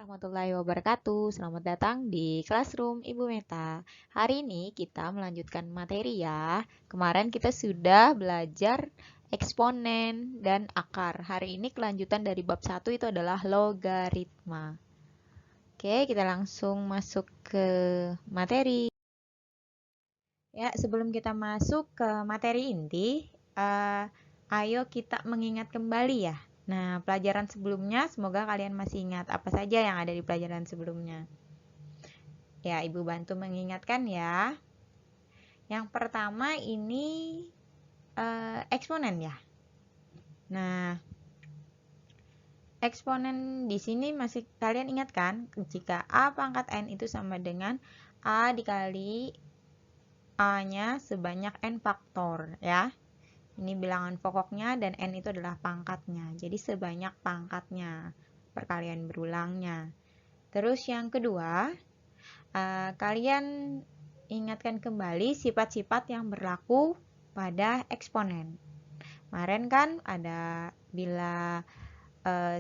Warahmatullahi wabarakatuh. Selamat datang di Classroom Ibu Meta. Hari ini kita melanjutkan materi ya. Kemarin kita sudah belajar eksponen dan akar. Hari ini kelanjutan dari bab 1 itu adalah logaritma. Oke, kita langsung masuk ke materi. Ya, sebelum kita masuk ke materi inti, ayo kita mengingat kembali ya. Nah, pelajaran sebelumnya semoga kalian masih ingat apa saja yang ada di pelajaran sebelumnya. Ya, Ibu bantu mengingatkan ya. Yang pertama ini eksponen ya. Nah, eksponen di sini masih kalian ingat kan? Jika A pangkat N itu sama dengan A dikali A-nya sebanyak N faktor ya. Ini bilangan pokoknya dan N itu adalah pangkatnya. Jadi sebanyak pangkatnya, perkalian berulangnya. Terus yang kedua, kalian ingatkan kembali sifat-sifat yang berlaku pada eksponen. Kemarin kan ada bila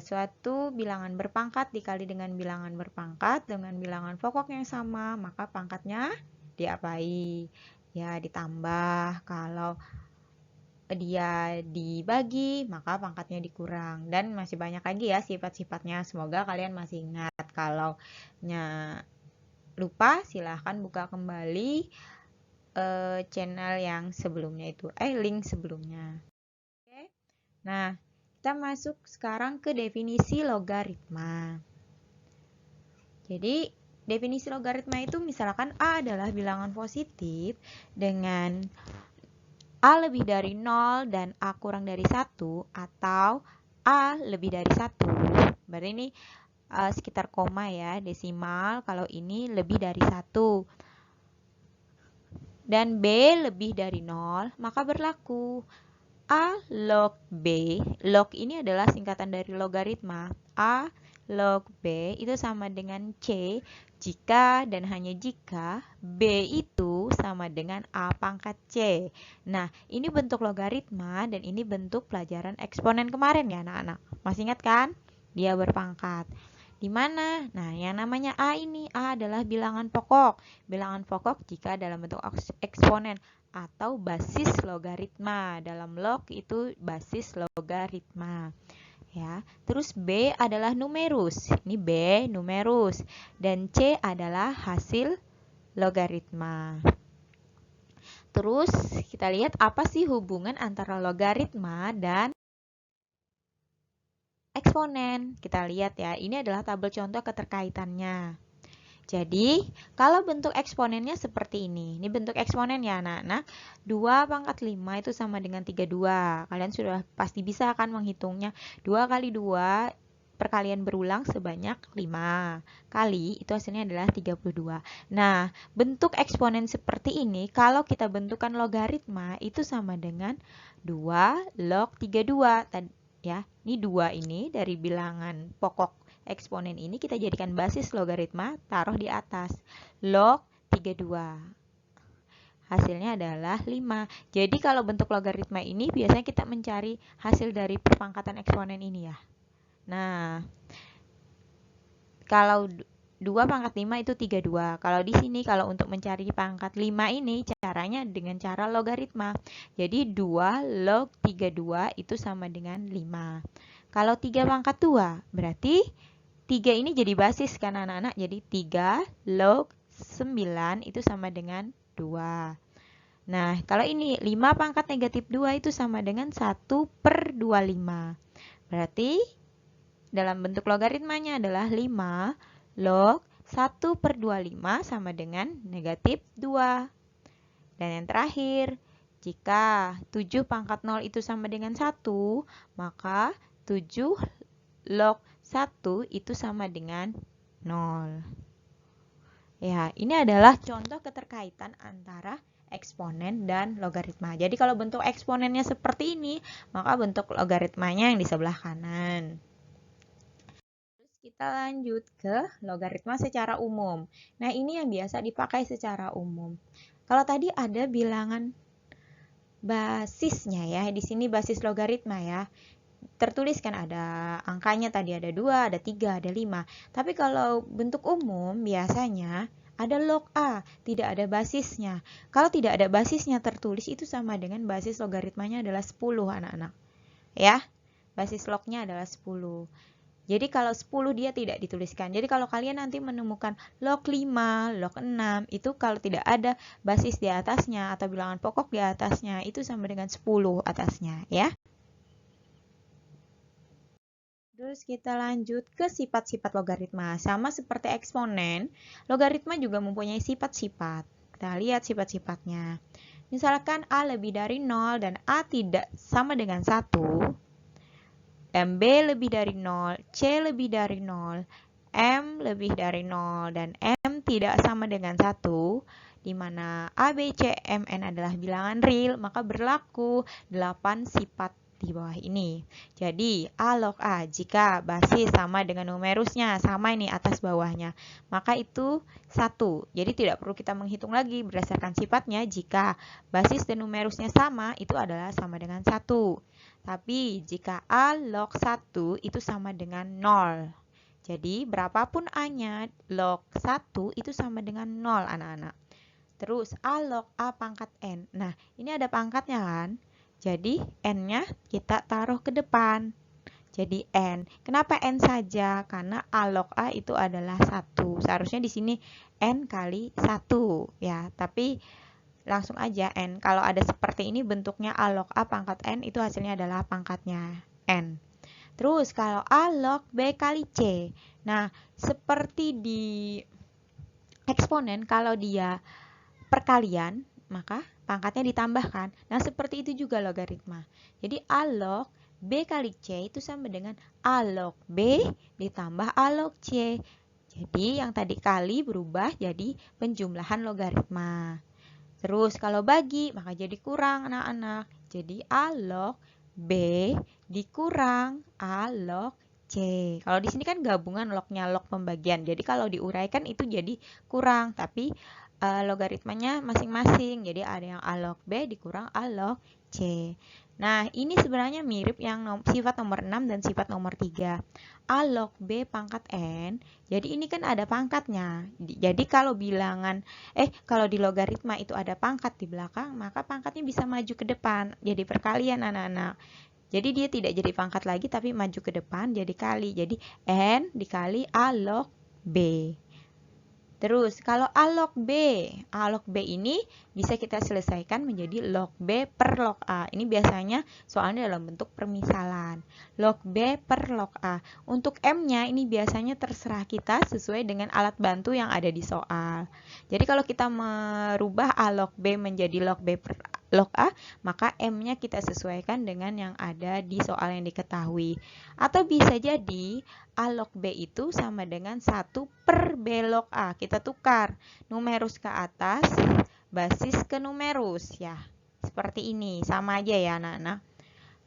suatu bilangan berpangkat dikali dengan bilangan berpangkat dengan bilangan pokok yang sama, maka pangkatnya diapai? Ya, ditambah. Kalau dia dibagi, maka pangkatnya dikurang. Dan masih banyak lagi ya sifat-sifatnya. Semoga kalian masih ingat. Kalau lupa, silahkan buka kembali channel yang sebelumnya itu. Link sebelumnya. Oke. Nah, kita masuk sekarang ke definisi logaritma. Jadi, definisi logaritma itu misalkan A adalah bilangan positif dengan A lebih dari 0 dan A kurang dari 1 atau A lebih dari 1. Berarti ini sekitar koma ya, desimal. Kalau ini lebih dari 1. Dan B lebih dari 0, maka berlaku A log B. Log ini adalah singkatan dari logaritma. A log B itu sama dengan C jika dan hanya jika B itu sama dengan A pangkat C. Nah, ini bentuk logaritma dan ini bentuk pelajaran eksponen kemarin ya anak-anak. Masih ingat kan? Dia berpangkat. Di mana? Nah, yang namanya A ini, A adalah bilangan pokok. Bilangan pokok jika dalam bentuk eksponen atau basis logaritma. Dalam log itu basis logaritma. Ya, terus B adalah numerus. Ini B numerus dan C adalah hasil logaritma. Terus kita lihat apa sih hubungan antara logaritma dan eksponen. Kita lihat ya, ini adalah tabel contoh keterkaitannya. Jadi, kalau bentuk eksponennya seperti ini. Ini bentuk eksponen ya anak-anak. 2 pangkat 5 itu sama dengan 32. Kalian sudah pasti bisa kan menghitungnya. 2 kali 2 perkalian berulang sebanyak 5 kali, itu hasilnya adalah 32. Nah, bentuk eksponen seperti ini, kalau kita bentukkan logaritma, itu sama dengan 2 log 32. Ya, ini 2 ini dari bilangan pokok eksponen ini kita jadikan basis logaritma, taruh di atas. Log 32. Hasilnya adalah 5. Jadi kalau bentuk logaritma ini biasanya kita mencari hasil dari perpangkatan eksponen ini ya. Nah, kalau 2 pangkat 5 itu 32. Kalau di sini kalau untuk mencari pangkat 5 ini caranya dengan cara logaritma. Jadi 2 log 32 itu sama dengan 5. Kalau 3 pangkat 2 berarti 3 ini jadi basis kan anak-anak. Jadi 3 log 9 itu sama dengan 2. Nah, kalau ini 5 pangkat negatif 2 itu sama dengan 1/25. Berarti dalam bentuk logaritmanya adalah 5 log 1/25 sama dengan negatif 2. Dan yang terakhir, jika 7 pangkat 0 itu sama dengan 1, maka 7 log 1 itu sama dengan 0. Ya, ini adalah contoh keterkaitan antara eksponen dan logaritma. Jadi kalau bentuk eksponennya seperti ini, maka bentuk logaritmanya yang di sebelah kanan. Terus kita lanjut ke logaritma secara umum. Nah, ini yang biasa dipakai secara umum. Kalau tadi ada bilangan basisnya ya, di sini basis logaritma ya. tertulis kan ada angkanya tadi, ada 2, ada 3, ada 5. Tapi kalau bentuk umum biasanya ada log A, tidak ada basisnya. Kalau tidak ada basisnya tertulis itu sama dengan basis logaritmanya adalah 10 anak-anak. Ya, basis lognya adalah 10. Jadi kalau 10 dia tidak dituliskan. Jadi kalau kalian nanti menemukan log 5, log 6, itu kalau tidak ada basis di atasnya atau bilangan pokok di atasnya, itu sama dengan 10 atasnya, ya. Terus kita lanjut ke sifat-sifat logaritma. Sama seperti eksponen, logaritma juga mempunyai sifat-sifat. Kita lihat sifat-sifatnya. Misalkan A lebih dari 0 dan A tidak sama dengan 1, dan B lebih dari 0, C lebih dari 0, M lebih dari 0, dan M tidak sama dengan 1, di mana A, B, C, M, N adalah bilangan real, maka berlaku 8 sifat di bawah ini. Jadi A log A jika basis sama dengan numerusnya, sama ini atas bawahnya, maka itu 1. Jadi tidak perlu kita menghitung lagi berdasarkan sifatnya. Jika basis dan numerusnya sama, itu adalah sama dengan 1. Tapi jika A log 1 itu sama dengan 0. Jadi berapapun A-nya, log 1 itu sama dengan 0 anak-anak. Terus A log A pangkat N. Nah, ini ada pangkatnya kan? Jadi N-nya kita taruh ke depan. Jadi N. Kenapa N saja? Karena A log A itu adalah 1. Seharusnya di sini N kali 1 ya. Tapi langsung aja N. Kalau ada seperti ini bentuknya A log A pangkat N, itu hasilnya adalah pangkatnya N. Terus kalau A log B kali C. Nah, seperti di eksponen kalau dia perkalian, maka pangkatnya ditambahkan. Nah, seperti itu juga logaritma. Jadi A log B kali C itu sama dengan A log B ditambah A log C. Jadi yang tadi kali berubah jadi penjumlahan logaritma. Terus kalau bagi, maka jadi kurang anak-anak. Jadi A log B dikurang A log C. Kalau di sini kan gabungan lognya log pembagian. Jadi kalau diuraikan itu jadi kurang, tapi logaritmanya masing-masing. Jadi ada yang A log B dikurang A log C. Nah, ini sebenarnya mirip yang sifat nomor 6 dan sifat nomor 3. A log B pangkat N. Jadi ini kan ada pangkatnya. Jadi kalau kalau di logaritma itu ada pangkat di belakang, maka pangkatnya bisa maju ke depan. Jadi perkalian anak-anak. Jadi dia tidak jadi pangkat lagi tapi maju ke depan jadi kali. Jadi N dikali A log B. Terus kalau A log B ini bisa kita selesaikan menjadi log B per log A. Ini biasanya soalnya dalam bentuk permisalan. Log B per log A. Untuk M-nya ini biasanya terserah kita sesuai dengan alat bantu yang ada di soal. Jadi kalau kita merubah A log B menjadi log B per log A, maka M-nya kita sesuaikan dengan yang ada di soal yang diketahui. Atau bisa jadi A log B itu sama dengan 1 per B log A. Kita tukar numerus ke atas, basis ke numerus ya. Seperti ini, sama aja ya anak-anak.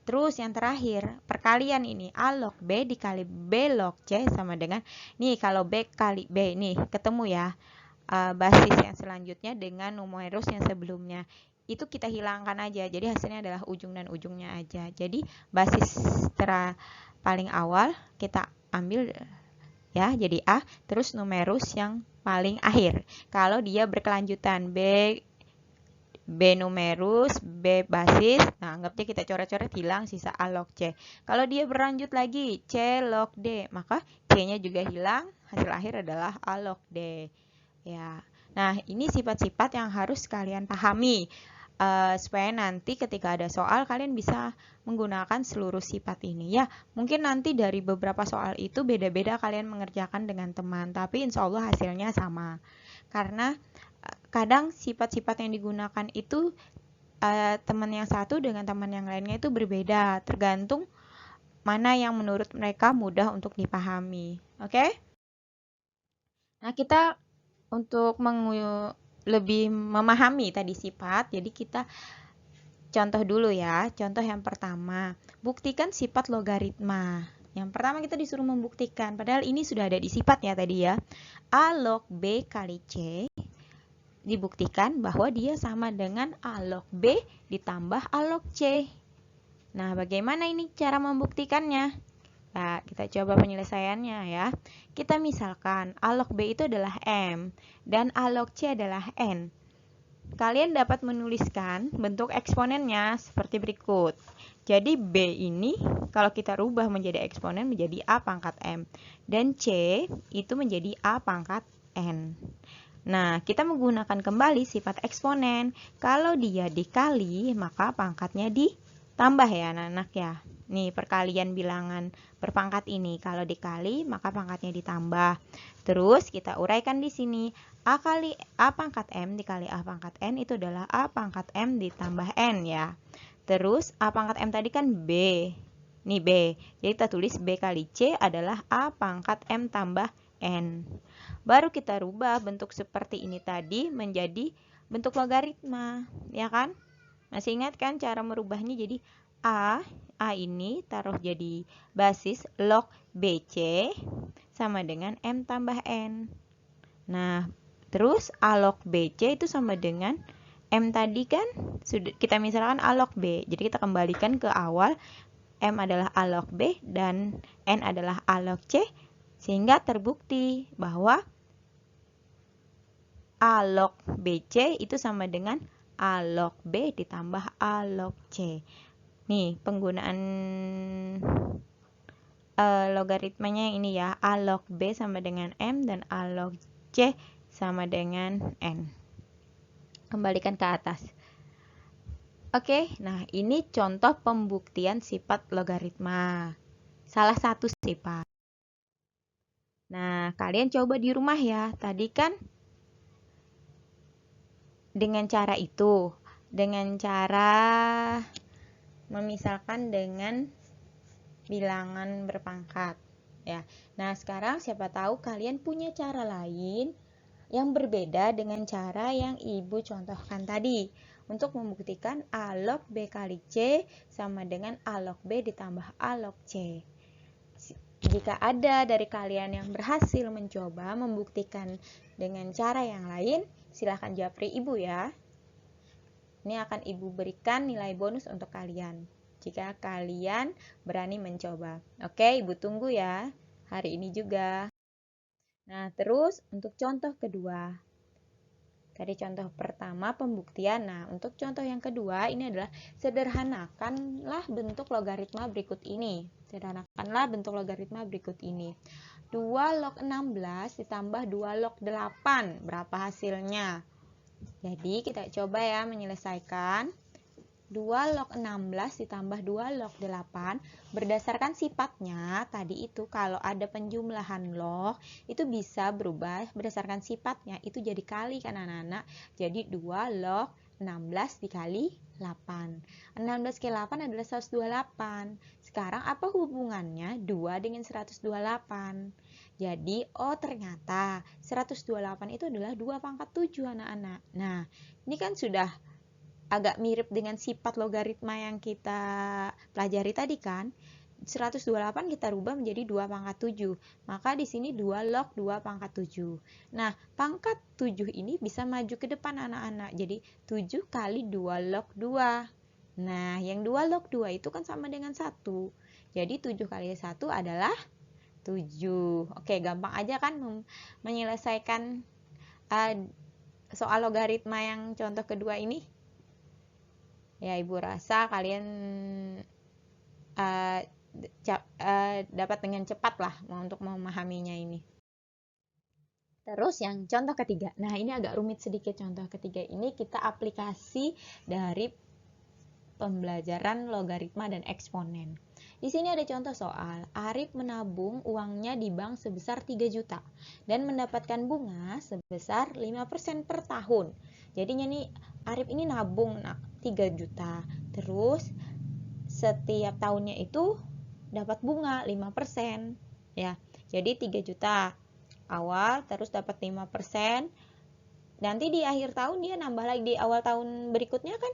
Terus yang terakhir, perkalian ini A log B dikali B log C sama dengan, nih kalau B kali B, nih ketemu ya. Basis yang selanjutnya dengan numerus yang sebelumnya. Itu kita hilangkan aja, jadi hasilnya adalah ujung dan ujungnya aja. Jadi basis paling awal kita ambil ya, jadi A, terus numerus yang paling akhir. Kalau dia berkelanjutan B numerus, B basis, nah anggapnya kita coret-coret hilang, sisa A log C. Kalau dia berlanjut lagi C log D, maka C-nya juga hilang, hasil akhir adalah A log D. Ya. Nah, ini sifat-sifat yang harus kalian pahami. Supaya nanti ketika ada soal kalian bisa menggunakan seluruh sifat ini ya. Mungkin nanti dari beberapa soal itu beda-beda kalian mengerjakan dengan teman, tapi insya Allah hasilnya sama. Karena kadang sifat-sifat yang digunakan itu teman yang satu dengan teman yang lainnya itu berbeda, tergantung mana yang menurut mereka mudah untuk dipahami. Oke? Nah, kita untuk lebih memahami tadi sifat, jadi kita contoh dulu ya. Contoh yang pertama, buktikan sifat logaritma. Yang pertama kita disuruh membuktikan, padahal ini sudah ada di sifat ya tadi ya. A log B kali C, dibuktikan bahwa dia sama dengan A log B ditambah A log C. Nah, bagaimana ini cara membuktikannya? Nah, kita coba penyelesaiannya ya. Kita misalkan A log B itu adalah M dan A log C adalah N. Kalian dapat menuliskan bentuk eksponennya seperti berikut. Jadi B ini kalau kita rubah menjadi eksponen menjadi A pangkat M. Dan C itu menjadi A pangkat N. Nah, kita menggunakan kembali sifat eksponen. Kalau dia dikali, maka pangkatnya ditambah ya anak-anak ya. Nih, perkalian bilangan berpangkat ini. Kalau dikali, maka pangkatnya ditambah. Terus kita uraikan di sini. A kali A pangkat M dikali A pangkat N itu adalah A pangkat M ditambah N ya. Terus A pangkat M tadi kan B. Nih B. Jadi kita tulis B kali C adalah A pangkat M tambah N. Baru kita rubah bentuk seperti ini tadi menjadi bentuk logaritma, ya kan? Masih ingat kan cara merubahnya? Jadi A ini taruh jadi basis log BC sama dengan M tambah N. Nah, terus A log BC itu sama dengan M tadi kan? Sudah kita misalkan A log B. Jadi kita kembalikan ke awal. M adalah A log B dan N adalah A log C. Sehingga terbukti bahwa A log BC itu sama dengan A log B ditambah A log C. Nih, penggunaan logaritmanya yang ini ya. A log B sama dengan M dan A log C sama dengan N. Kembalikan ke atas. Oke, nah ini contoh pembuktian sifat logaritma. Salah satu sifat. Nah, kalian coba di rumah ya. Tadi kan dengan cara itu, dengan cara memisalkan dengan bilangan berpangkat ya. Nah, sekarang siapa tahu kalian punya cara lain yang berbeda dengan cara yang Ibu contohkan tadi untuk membuktikan A log B kali C sama dengan A log B ditambah A log C. Jika ada dari kalian yang berhasil mencoba membuktikan dengan cara yang lain, silahkan japri Ibu ya. Ini akan Ibu berikan nilai bonus untuk kalian jika kalian berani mencoba. Oke, Ibu tunggu ya hari ini juga. Nah, terus untuk contoh kedua. Tadi contoh pertama pembuktian. Nah, untuk contoh yang kedua ini adalah sederhanakanlah bentuk logaritma berikut ini. Sederhanakanlah bentuk logaritma berikut ini. 2 log 16 ditambah 2 log 8. Berapa hasilnya? Jadi kita coba ya menyelesaikan. 2 log 16 ditambah 2 log 8 berdasarkan sifatnya tadi itu kalau ada penjumlahan log itu bisa berubah berdasarkan sifatnya itu jadi kali kan anak-anak. Jadi 2 log 16 dikali 8. 16 kali 8 adalah 128. Sekarang apa hubungannya 2 dengan 128? Jadi ternyata 128 itu adalah 2 pangkat 7 anak-anak. Nah, ini kan sudah agak mirip dengan sifat logaritma yang kita pelajari tadi kan. 128 kita rubah menjadi 2 pangkat 7. Maka di sini 2 log 2 pangkat 7. Nah, pangkat 7 ini bisa maju ke depan anak-anak. Jadi 7 kali 2 log 2. Nah, yang 2 log 2 itu kan sama dengan 1. Jadi 7 kali 1 adalah 7. Oke, gampang aja kan menyelesaikan soal logaritma yang contoh kedua ini? Ya, Ibu rasa kalian dapat dengan cepat lah untuk memahaminya ini. Terus yang contoh ketiga. Nah, ini agak rumit sedikit contoh ketiga ini kita aplikasi dari pembelajaran logaritma dan eksponen. Di sini ada contoh soal, Arif menabung uangnya di bank sebesar 3 juta dan mendapatkan bunga sebesar 5% per tahun. Jadinya nih Arif ini nabung 3 juta. Terus setiap tahunnya itu dapat bunga 5%. Ya. Jadi 3 juta awal terus dapat 5%. Nanti di akhir tahun dia nambah lagi di awal tahun berikutnya kan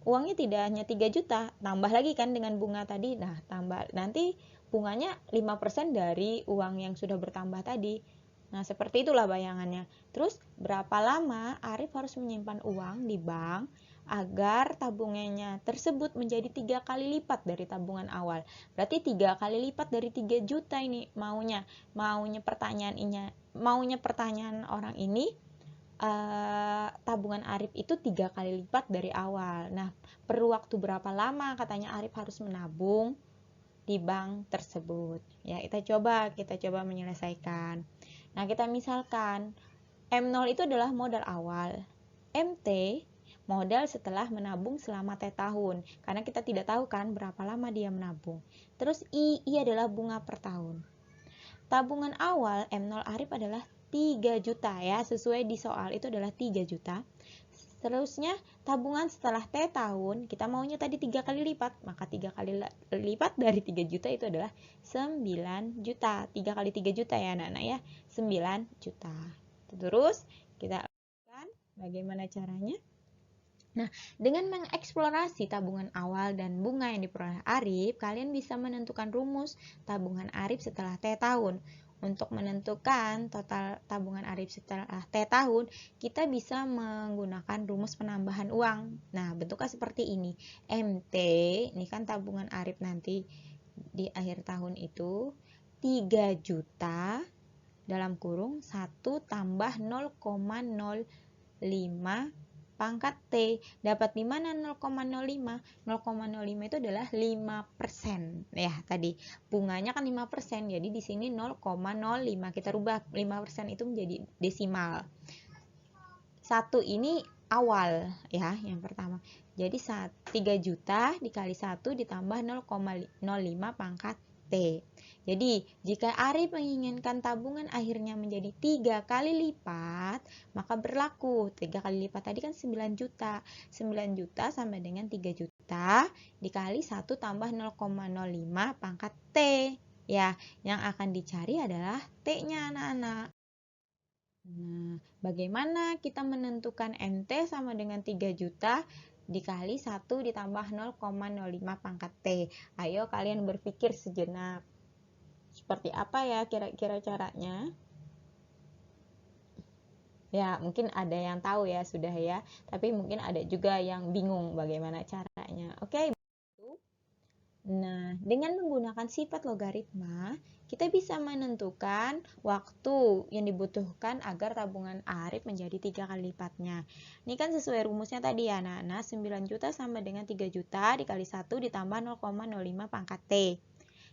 uangnya tidak hanya 3 juta, tambah lagi kan dengan bunga tadi. Nah, tambah nanti bunganya 5% dari uang yang sudah bertambah tadi. Nah, seperti itulah bayangannya. Terus, berapa lama Arif harus menyimpan uang di bank agar tabungannya tersebut menjadi 3 kali lipat dari tabungan awal. Berarti 3 kali lipat dari 3 juta ini maunya pertanyaan orang ini, tabungan Arif itu 3 kali lipat dari awal. Nah, perlu waktu berapa lama katanya Arif harus menabung di bank tersebut? Ya, kita coba menyelesaikan. Nah, kita misalkan M0 itu adalah modal awal. MT modal setelah menabung selama T tahun. Karena kita tidak tahu kan berapa lama dia menabung. Terus I adalah bunga per tahun. Tabungan awal M0 Arif adalah 3 juta ya. Sesuai di soal itu adalah 3 juta. Seterusnya tabungan setelah T tahun, kita maunya tadi 3 kali lipat. Maka 3 kali lipat dari 3 juta itu adalah 9 juta. 3 kali 3 juta ya anak-anak ya. 9 juta. Terus kita lakukan bagaimana caranya? Nah, dengan mengeksplorasi tabungan awal dan bunga yang diperoleh Arif, kalian bisa menentukan rumus tabungan Arif setelah T tahun. Untuk menentukan total tabungan Arif setelah T tahun, kita bisa menggunakan rumus penambahan uang. Nah, bentuknya seperti ini. MT, ini kan tabungan Arif nanti di akhir tahun itu 3 juta dalam kurung 1 tambah 0,05 pangkat T. Dapat di mana 0,05? 0,05 itu adalah 5%. Ya, tadi bunganya kan 5%. Jadi di sini 0,05. Kita rubah 5% itu menjadi desimal. 1 ini awal ya, yang pertama. Jadi 3 juta dikali 1 ditambah 0,05 pangkat T. Jadi, jika Arif menginginkan tabungan akhirnya menjadi 3 kali lipat, maka berlaku 3 kali lipat tadi kan 9 juta. 9 juta sama dengan 3 juta dikali 1 tambah 0,05 pangkat T. Ya, yang akan dicari adalah T-nya anak-anak. Nah, bagaimana kita menentukan MT sama dengan 3 juta dikali 1 ditambah 0,05 pangkat T? Ayo kalian berpikir sejenak. Seperti apa ya kira-kira caranya? Ya, mungkin ada yang tahu ya sudah ya, tapi mungkin ada juga yang bingung bagaimana caranya. Oke. Nah, dengan menggunakan sifat logaritma, kita bisa menentukan waktu yang dibutuhkan agar tabungan Arif menjadi 3 kali lipatnya. Ini kan sesuai rumusnya tadi ya, anak-anak. 9 juta sama dengan 3 juta dikali 1 ditambah 0,05 pangkat T.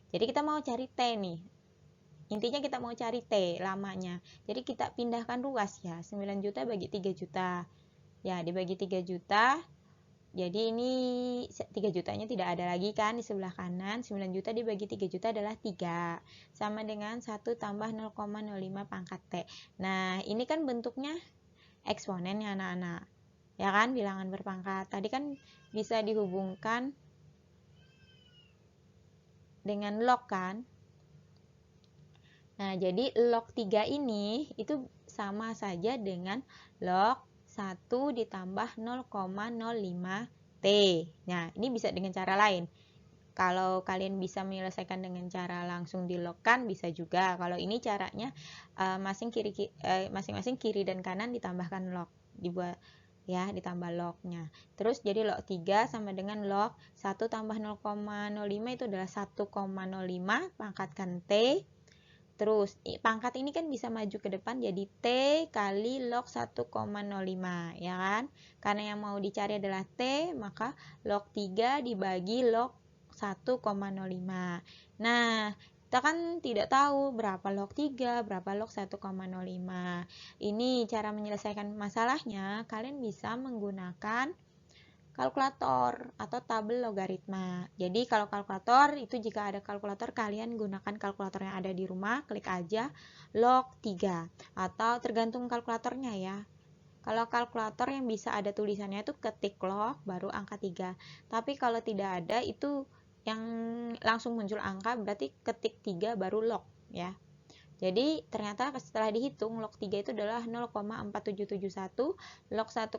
Jadi kita mau cari T nih. Intinya kita mau cari T lamanya. Jadi kita pindahkan ruas ya. 9 juta bagi 3 juta. Ya, dibagi 3 juta. Jadi ini 3 jutanya tidak ada lagi kan di sebelah kanan. 9 juta dibagi 3 juta adalah 3. Sama dengan 1 tambah 0,05 pangkat T. Nah, ini kan bentuknya eksponen ya anak-anak. Ya kan, bilangan berpangkat. Tadi kan bisa dihubungkan dengan log kan. Nah, jadi log 3 ini itu sama saja dengan log 1 ditambah 0,05 T. Nah, ini bisa dengan cara lain. Kalau kalian bisa menyelesaikan dengan cara langsung dilogkan, bisa juga. Kalau ini caranya masing-masing kiri dan kanan ditambahkan log. Dibuat ya, ditambah lognya. Terus jadi log 3 sama dengan log 1 tambah 0,05 itu adalah 1,05 pangkatkan T. Terus pangkat ini kan bisa maju ke depan jadi T kali log 1,05 ya kan. Karena yang mau dicari adalah T, maka log 3 dibagi log 1,05. Nah, kita kan tidak tahu berapa log 3, berapa log 1,05. Ini cara menyelesaikan masalahnya, kalian bisa menggunakan kalkulator atau tabel logaritma. Jadi kalau kalkulator itu jika ada kalkulator kalian gunakan kalkulator yang ada di rumah, klik aja log 3 atau tergantung kalkulatornya ya. Kalau kalkulator yang bisa ada tulisannya itu ketik log baru angka 3. Tapi kalau tidak ada itu yang langsung muncul angka berarti ketik 3 baru log ya. Jadi ternyata setelah dihitung log 3 itu adalah 0,4771, log 1,05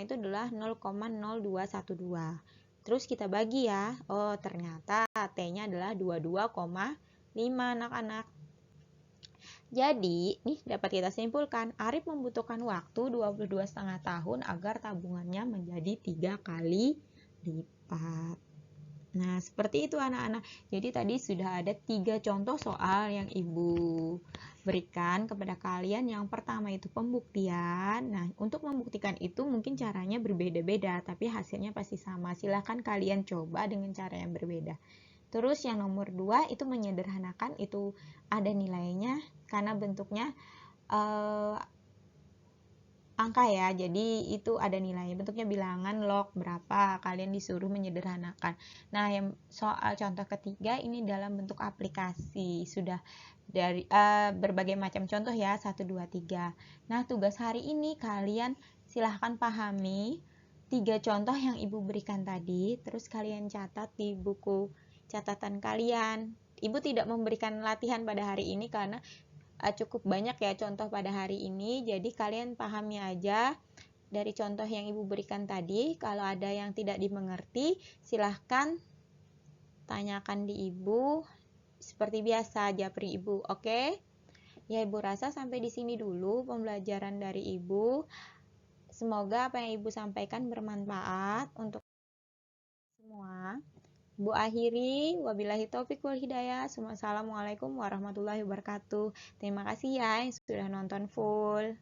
itu adalah 0,0212. Terus kita bagi ya. Oh, ternyata T-nya adalah 22,5 anak-anak. Jadi, nih dapat kita simpulkan, Arif membutuhkan waktu 22,5 tahun agar tabungannya menjadi 3 kali lipat. Nah, seperti itu anak-anak. Jadi tadi sudah ada 3 contoh soal yang Ibu berikan kepada kalian. Yang pertama itu pembuktian. Nah, untuk membuktikan itu mungkin caranya berbeda-beda, tapi hasilnya pasti sama. Silahkan kalian coba dengan cara yang berbeda. Terus yang nomor 2 itu menyederhanakan, itu ada nilainya karena bentuknya angka ya, jadi itu ada nilainya, bentuknya bilangan log berapa, kalian disuruh menyederhanakan. Nah, yang soal contoh ketiga ini dalam bentuk aplikasi, sudah dari berbagai macam contoh ya, 1, 2, 3. Nah, tugas hari ini kalian silahkan pahami 3 contoh yang Ibu berikan tadi, terus kalian catat di buku catatan kalian. Ibu tidak memberikan latihan pada hari ini karena cukup banyak ya contoh pada hari ini, jadi kalian pahami aja dari contoh yang Ibu berikan tadi. Kalau ada yang tidak dimengerti, silahkan tanyakan di Ibu. Seperti biasa, japri Ibu, oke? Ya, Ibu rasa sampai di sini dulu pembelajaran dari Ibu. Semoga apa yang Ibu sampaikan bermanfaat untuk semua. Bu akhiri, wabillahi taufiq wal hidayah. Assalamualaikum warahmatullahi wabarakatuh. Terima kasih ya yang sudah nonton full.